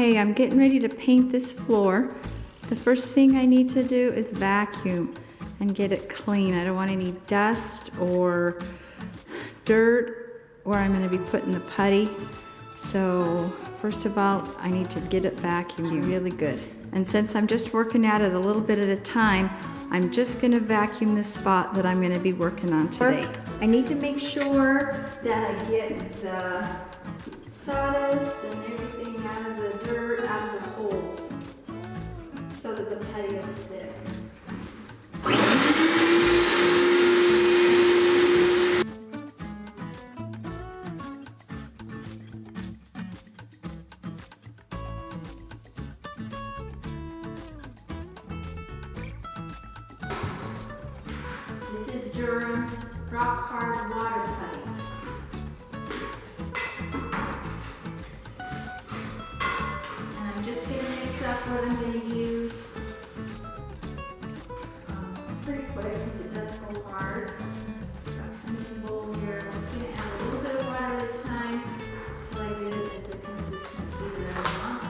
Okay, I'm getting ready to paint this floor. The first thing I need to do is vacuum and get it clean. I don't want any dust or dirt where I'm going to be putting the putty. So first of all, I need to get it vacuumed really good. And since I'm just working at it a little bit at a time, I'm just going to vacuum the spot that I'm going to be working on today. I need to make sure that I get the sawdust and everything out of the dirt, out of the holes, so that the putty will stick. This is Durham's rock hard water putty. And I'm just going to mix up what I'm going to use pretty quick because it does go hard. Got some in the bowl here. I'm just going to add a little bit of water at a time until I get it at the consistency that I want.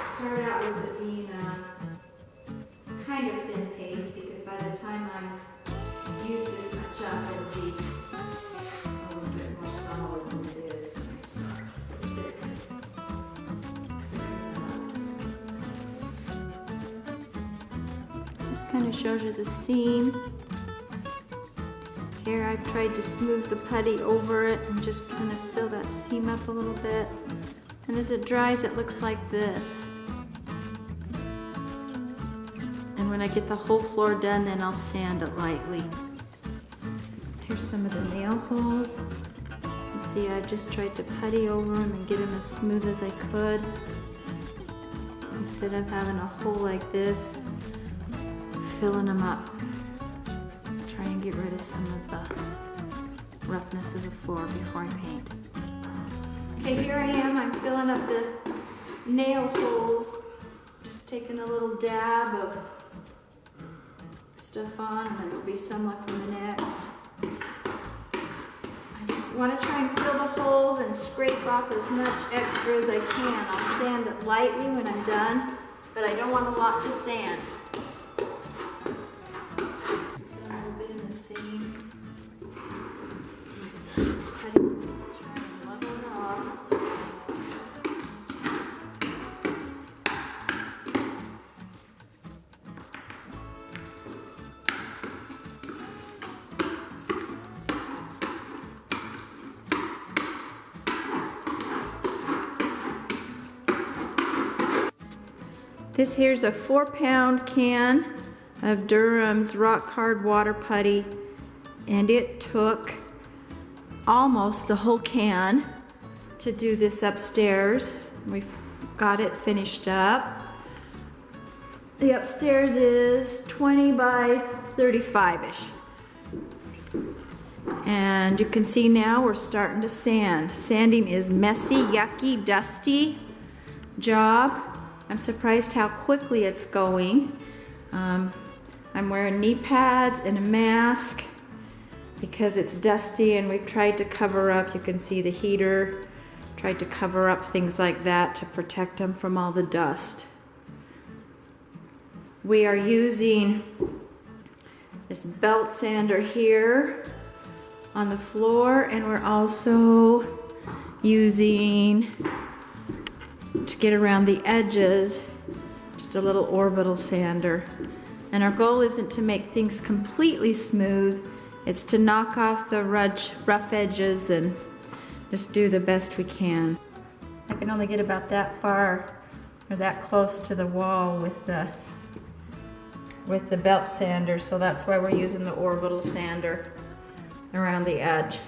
Start out with it being kind of thin paste because by the time I use this much up, it'll be a little bit more solid than it is when I start. So it sits. This kind of shows you the seam. Here I've tried to smooth the putty over it and just kind of fill that seam up a little bit. And as it dries, it looks like this. And when I get the whole floor done, then I'll sand it lightly. Here's some of the nail holes. You see, I've just tried to putty over them and get them as smooth as I could. Instead of having a hole like this, filling them up. Try and get rid of some of the roughness of the floor before I paint. Okay, here I am. I'm filling up the nail holes. Just taking a little dab of stuff on, and then there'll be some left in the next. I just want to try and fill the holes and scrape off as much extra as I can. I'll sand it lightly when I'm done, but I don't want a lot to sand. A little bit in the seam. Try and level it off. This here's a 4-pound can of Durham's rock hard water putty, and it took almost the whole can to do this upstairs. We've got it finished up. The upstairs is 20 by 35-ish. And you can see now we're starting to sand. Sanding is messy, yucky, dusty job. I'm surprised how quickly it's going. I'm wearing knee pads and a mask because it's dusty, and we've tried to cover up. You can see the heater, tried to cover up things like that to protect them from all the dust. We are using this belt sander here on the floor, and we're also using, to get around the edges, just a little orbital sander. And our goal isn't to make things completely smooth, it's to knock off the rough edges and just do the best we can. I can only get about that far or that close to the wall with the belt sander, so that's why we're using the orbital sander around the edge.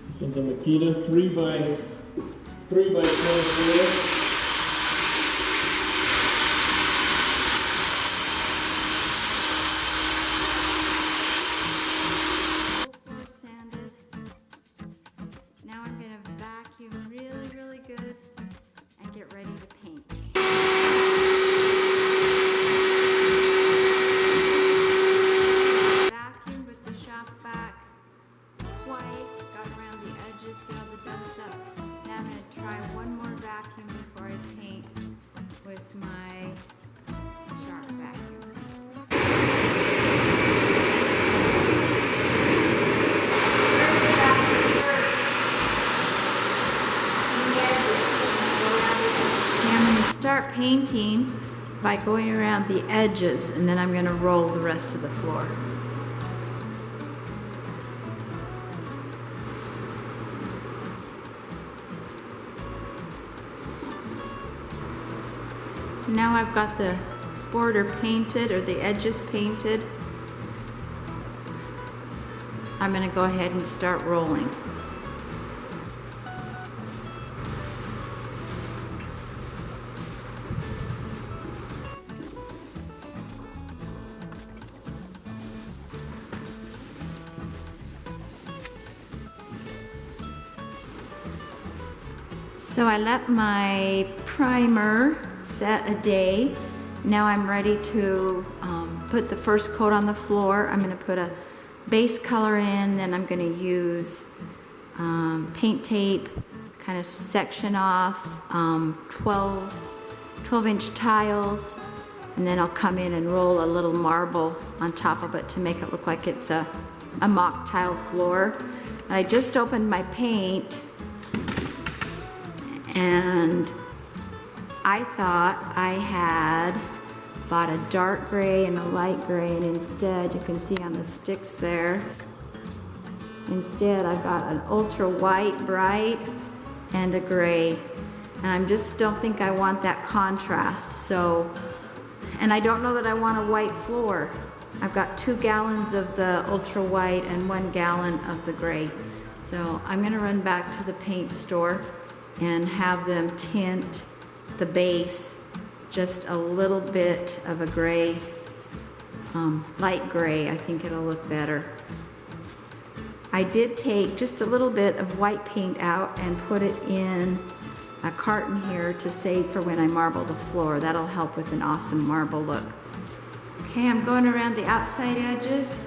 This one's a Makita 3 by 24. painting by going around the edges, and then I'm going to roll the rest of the floor. Now I've got the border painted, or the edges painted. I'm going to go ahead and start rolling. So I let my primer set a day. Now I'm ready to put the first coat on the floor. I'm going to put a base color in, then I'm going to use paint tape, kind of section off 12-inch tiles, and then I'll come in and roll a little marble on top of it to make it look like it's a mock tile floor. And I just opened my paint, and I thought I had bought a dark gray and a light gray, and instead, you can see on the sticks there, instead I got an ultra white bright and a gray, and I just don't think I want that contrast. So, and I don't know that I want a white floor. I've got 2 gallons of the ultra white and 1 gallon of the gray. So I'm gonna run back to the paint store and have them tint the base just a little bit of a gray, light gray. I think it'll look better. I did take just a little bit of white paint out and put it in a carton here to save for when I marble the floor. That'll help with an awesome marble look. Okay, I'm going around the outside edges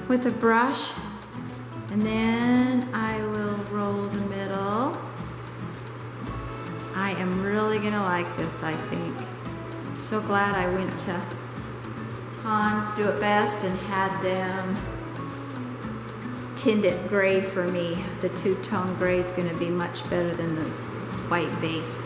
with a brush, and then I will roll the middle. I am really gonna like this, I think. I'm so glad I went to Hans Do It Best and had them tint it gray for me. The 2-tone gray is gonna be much better than the white base.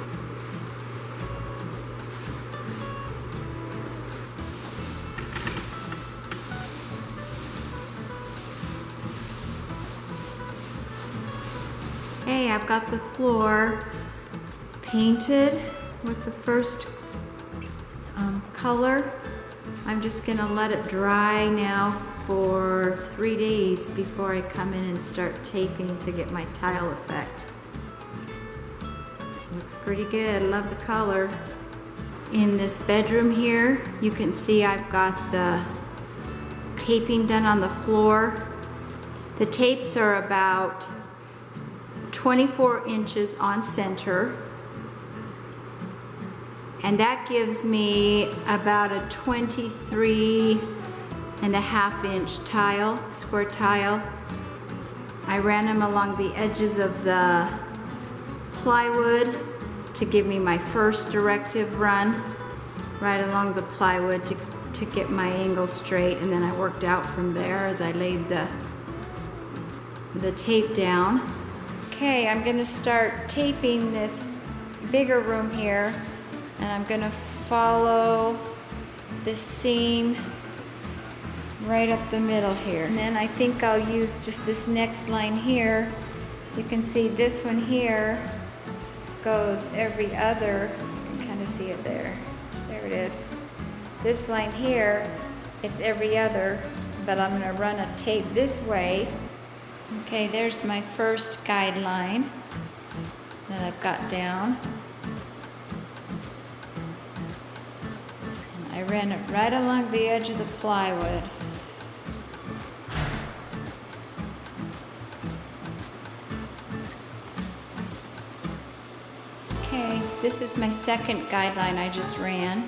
Okay, I've got the floor painted with the first color. I'm just gonna let it dry now for 3 days before I come in and start taping to get my tile effect. Looks pretty good, love the color. In this bedroom here, you can see I've got the taping done on the floor. The tapes are about 24 inches on center, and that gives me about a 23.5-inch tile, square tile. I ran them along the edges of the plywood to give me my first directive run, right along the plywood to get my angle straight, and then I worked out from there as I laid the tape down. Okay, I'm gonna start taping this bigger room here, and I'm gonna follow this seam right up the middle here. And then I think I'll use just this next line here. You can see this one here goes every other. You can kind of see it there. There it is. This line here, it's every other, but I'm gonna run a tape this way. Okay, there's my first guideline that I've got down. And I ran it right along the edge of the plywood. Okay, this is my second guideline I just ran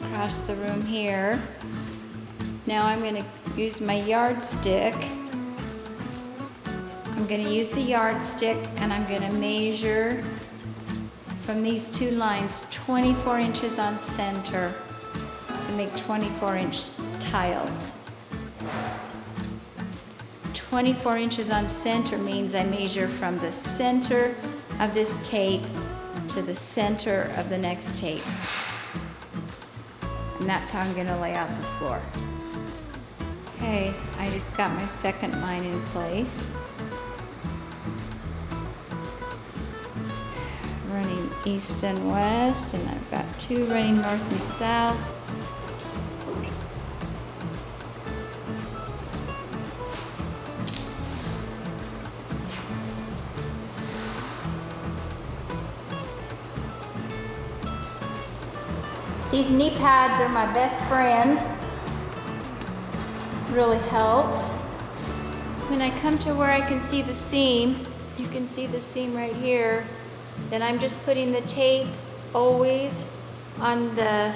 across the room here. Now I'm going to use my yardstick. I'm going to use the yardstick, and I'm going to measure from these 2 lines 24 inches on center to make 24-inch tiles. 24 inches on center means I measure from the center of this tape to the center of the next tape. And that's how I'm going to lay out the floor. Okay, I just got my second line in place. Running east and west, and I've got two running north and south. These knee pads are my best friend. Really helps. When I come to where I can see the seam, you can see the seam right here, then I'm just putting the tape always on the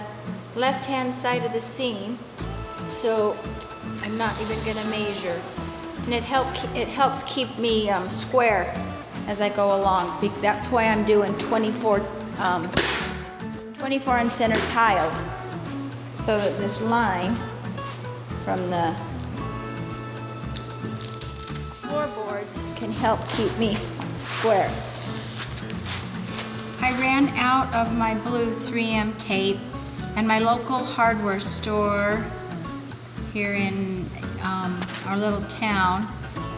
left-hand side of the seam, so I'm not even gonna measure. And it helps keep me square as I go along. That's why I'm doing 24 and center tiles, so that this line from the floorboards can help keep me square. I ran out of my blue 3M tape, and my local hardware store here in our little town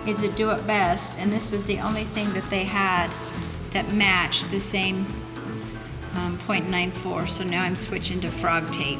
is a Do It Best, and this was the only thing that they had that matched the same 0.94, so now I'm switching to frog tape.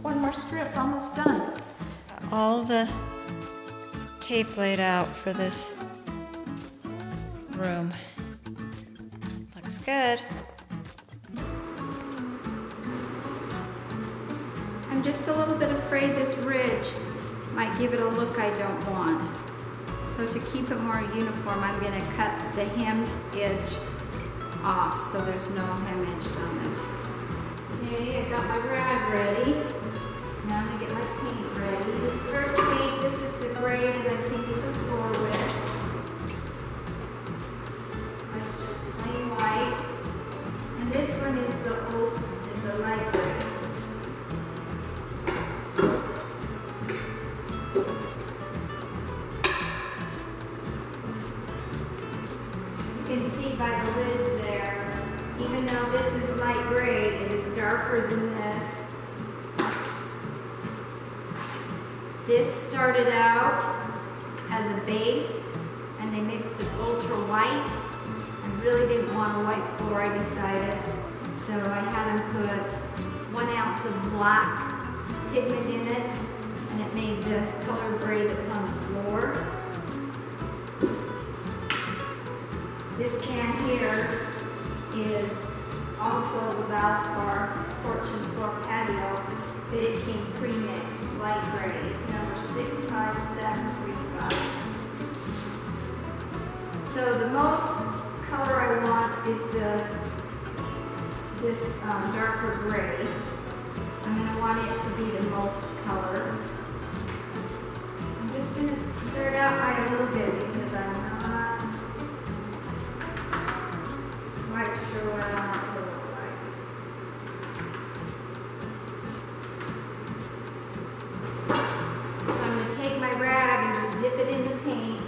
One more strip, almost done. All the tape laid out for this room. Looks good. I'm just a little bit afraid this ridge might give it a look I don't want. So to keep it more uniform, I'm going to cut the hemmed edge off so there's no hem edged on this. Okay, I got my rag ready. Now I'm going to get my paint ready. This first paint, this is the gray that I painted the floor with. That's just plain white. And this one is the light gray. You can see by the lids there, even though this is light gray, it is darker than this. This started out as a base, and they mixed it ultra white. I really didn't want a white floor, I decided. So I had them put 1 ounce of black pigment in it, and it made the color gray that's on the floor. This can here is also the Valspar porch and floor patio, but it came pre-mixed, light gray. It's number 65735. So the most color I want is this darker gray. I'm going to want it to be the most color. I'm just going to start out by a little bit because I'm not quite sure what I want it to look like. So I'm going to take my rag and just dip it in the paint.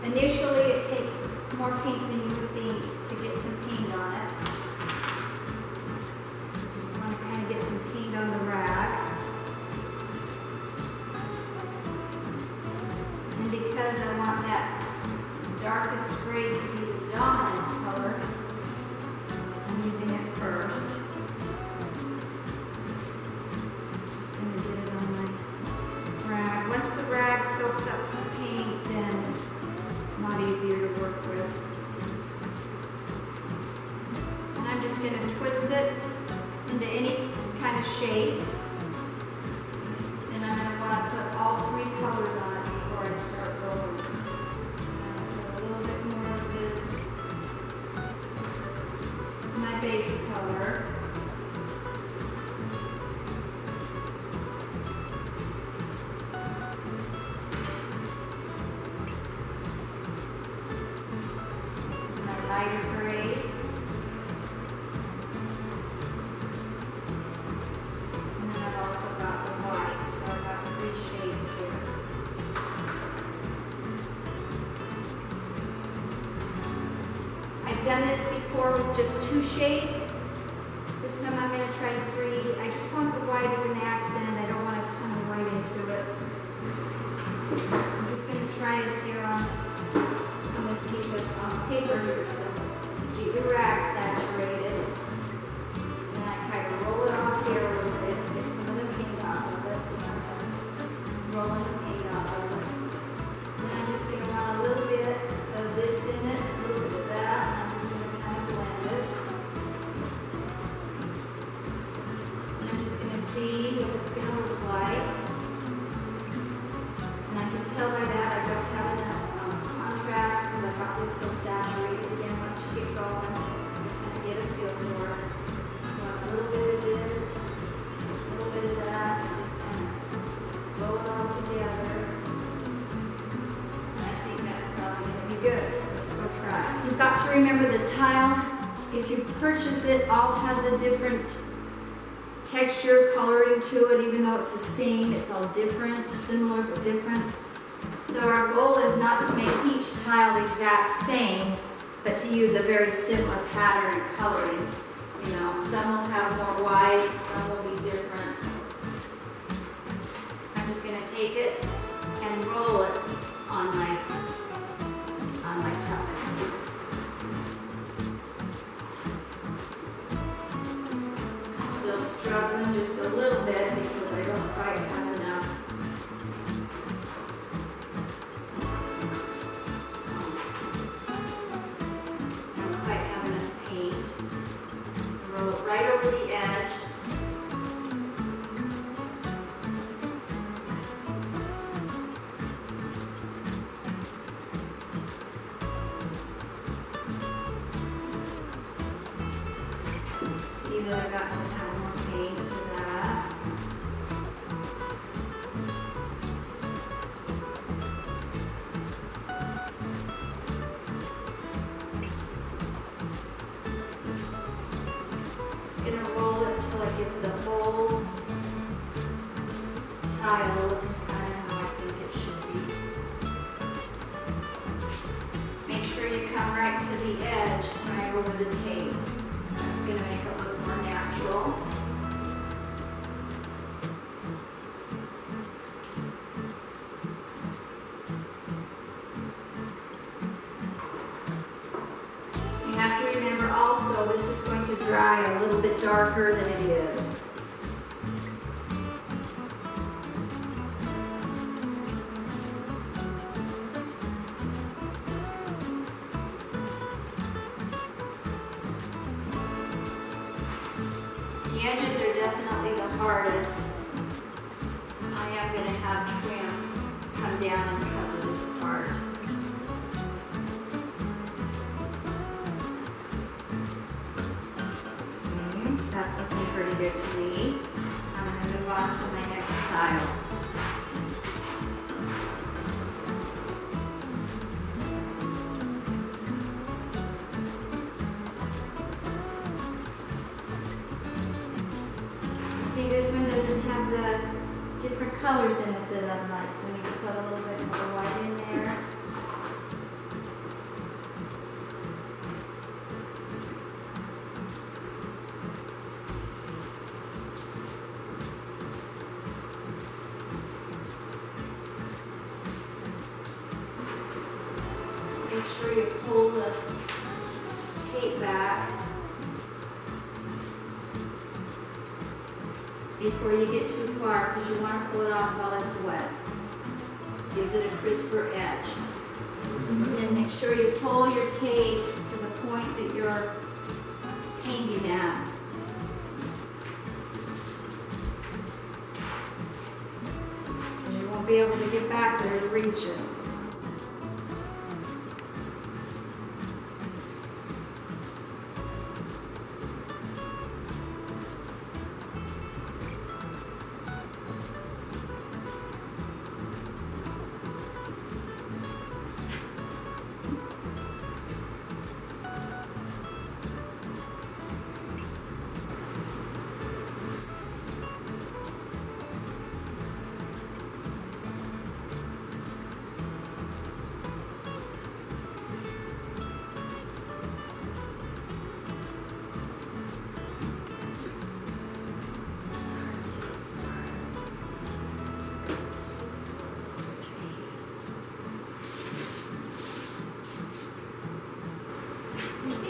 Initially it takes more paint than you would think to get some paint on it. Just want to kind of get some paint on the rag. And because I want that darkest gray to be the dominant color, I'm using it first. Just going to get it on my rag. Once the rag soaks up the paint, then it's a lot easier to work with. And I'm just going to twist it into any shape. Then I'm going to want to put all 3 colors on it before I start rolling. Put a little bit more of this. This is my base color. This is my lighter gray. And then I've also got the white, so I've got 3 shades here. I've done this before with just 2 shades. This time I'm going to try 3. I just want the white as an accent. I don't want a ton of white into it. I'm just going to try this here on this piece of paper here. So get your rag saturated. And I kind of roll it off here a little bit to get some of the paint off of it. So I'm rolling the paint off of it. And I'm just going to run a little bit of this in it, a little bit of that. I'm just going to kind of blend it. And I'm just going to see what it's going to look like. And I can tell by that I don't have enough contrast because I've got this so saturated. Again, once you get going, you kind of get a feel for it. You want a little bit of this, a little bit of that, and just kind of roll it all together. And I think that's probably going to be good. Let's go try. You've got to remember the tile, if you purchase it, all has a different texture, coloring to it, even though it's the same, it's all different, similar but different. So our goal is not to make each tile the exact same, but to use a very similar pattern and coloring. You know, some will have more white, some will be different. I'm just going to take it and roll it on my tile. Still struggling just a little bit because I don't quite have enough. I don't quite have enough paint. Roll it right over the edge. See that I got to add more paint to that. Just gonna roll it until I get the whole tile looking kind of how I think it should be. Make sure you come right to the edge, right over the tape. That's going to make it look more natural. You have to remember also this is going to dry a little bit darker than it is. The edges are definitely the hardest. I am going to have trim come down and cover this part. That's looking pretty good to me. I'm going to move on to my next tile. See, this one doesn't have the different colors in it that I like, so I need to put a little bit more white in there. Make sure you pull the tape back before you get too far, because you want to pull it off while it's wet. Gives it a crisper edge. And then make sure you pull your tape to the point that you're painting at. be able to get back there to reach it.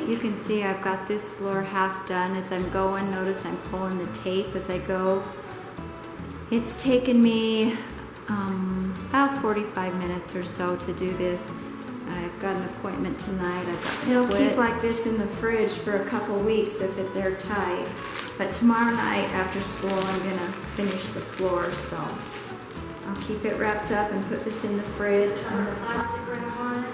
You can see I've got this floor half done. As I'm going, notice I'm pulling the tape as I go. It's taken me about 45 minutes or so to do this. I've got an appointment tonight. It'll keep like this in the fridge for a couple weeks if it's airtight. But tomorrow night after school I'm gonna finish the floor, so I'll keep it wrapped up and put this in the fridge. Put the plastic wrap on it.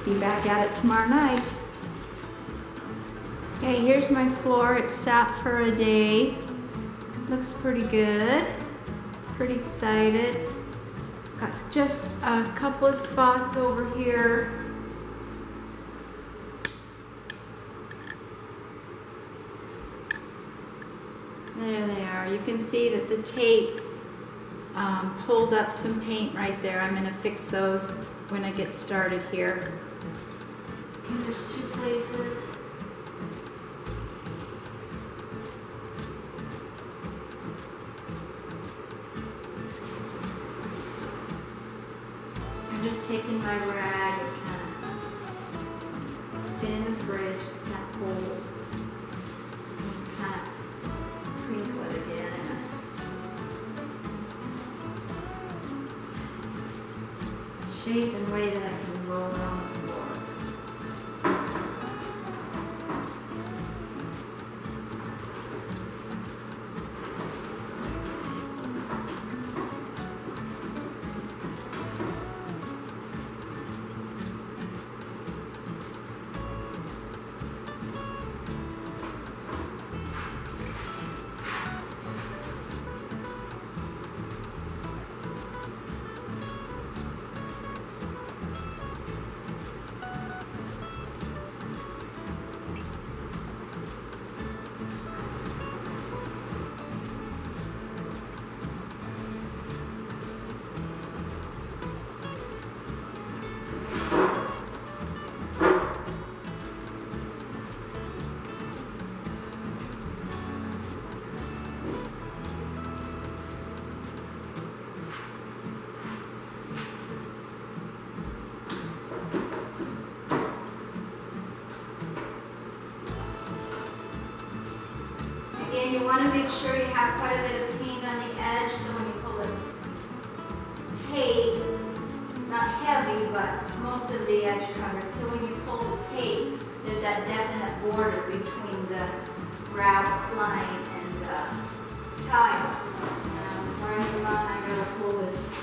Be back at it tomorrow night. Okay, here's my floor. It's sat for a day. Looks pretty good. Pretty excited. Got just a couple of spots over here. There they are. You can see that the tape pulled up some paint right there. I'm gonna fix those when I get started here. And there's two places. I'm just taking my rag and it's been in the fridge, it's kind of cold. It's going to kind of crinkle it again. Shape and way that I can roll it on the floor. Again, you want to make sure you have quite a bit of paint on the edge, so when you pull the tape, not heavy, but most of the edge covered, so when you pull the tape, there's that definite border between the grout line and the tile. Before I move on, I gotta pull this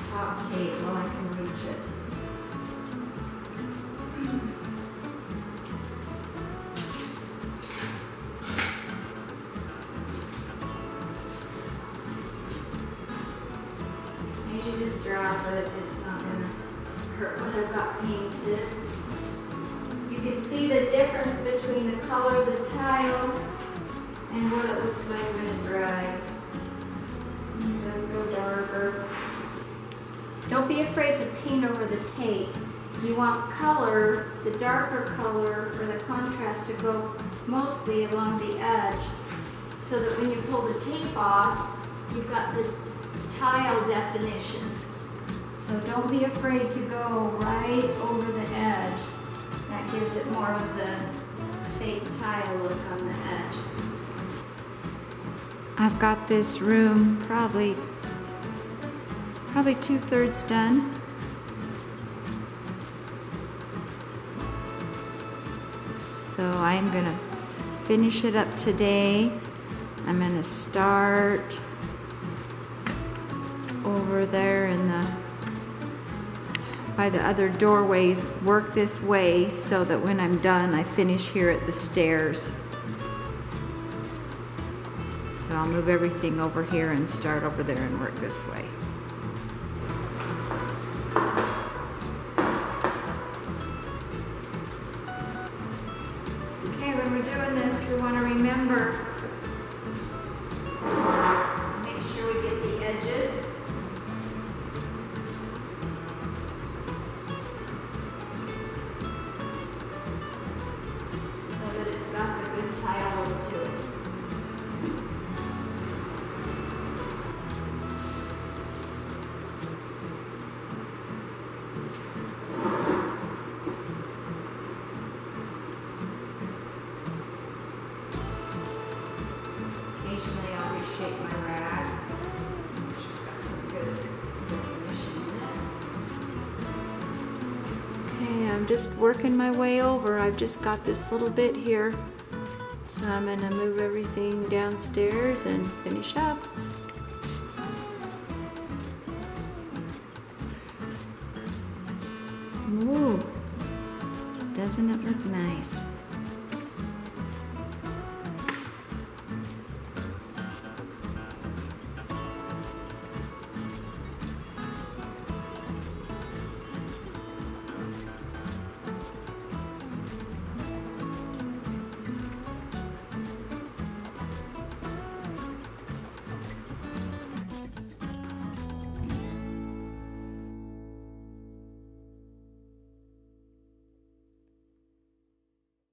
top tape while I can reach it. You just drop it, it's not gonna hurt what I've got painted. You can see the difference between the color of the tile and what it looks like when it dries. It does go darker. Don't be afraid to paint over the tape. You want color, the darker color or the contrast to go mostly along the edge so that when you pull the tape off, you've got the tile definition. So don't be afraid to go right over the edge. That gives it more of the fake tile look on the edge. I've got this room probably 2/3 done. So I'm gonna finish it up today. I'm gonna start over there in by the other doorways, work this way so that when I'm done, I finish here at the stairs. So I'll move everything over here and start over there and work this way. Okay, when we're doing this, we want to remember to make sure we get the edges. So that it's got the good tile look to it. Occasionally I'll reshape my rag. Got some good definition in it. Okay, I'm just working my way over. I've just got this little bit here. So I'm gonna move everything downstairs and finish up. Ooh, doesn't it look nice?